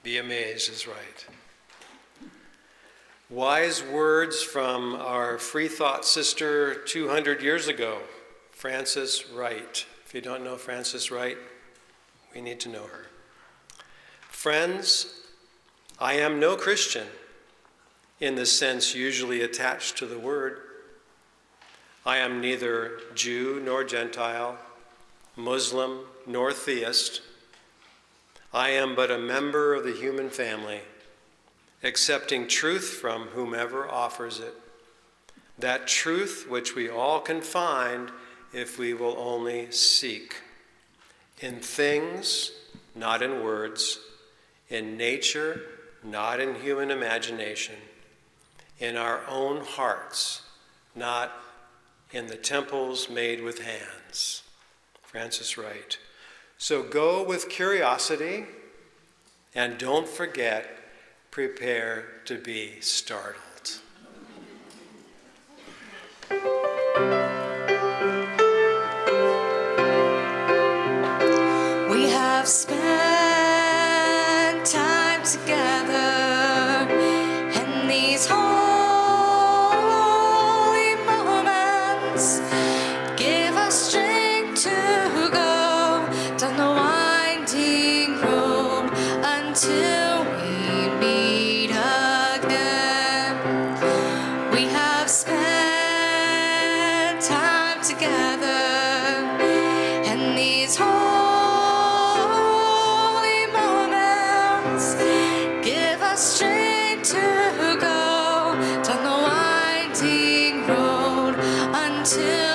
Be amazed is right. Wise words from our free thought sister 200 years ago, Frances Wright. If you don't know Frances Wright, we need to know her. Friends, I am no Christian in the sense usually attached to the word. I am neither Jew nor Gentile, Muslim nor theist. I am but a member of the human family, accepting truth from whomever offers it. That truth which we all can find if we will only seek. In things, not in words. In nature, not in human imagination. In our own hearts, not in the temples made with hands. Frances Wright. So go with curiosity, and don't forget, prepare to be startled. We have spent time together in these holy moments. Give us strength to go down the winding road until we meet again. We have spent time together in these holy moments. Give us strength to go down the winding road until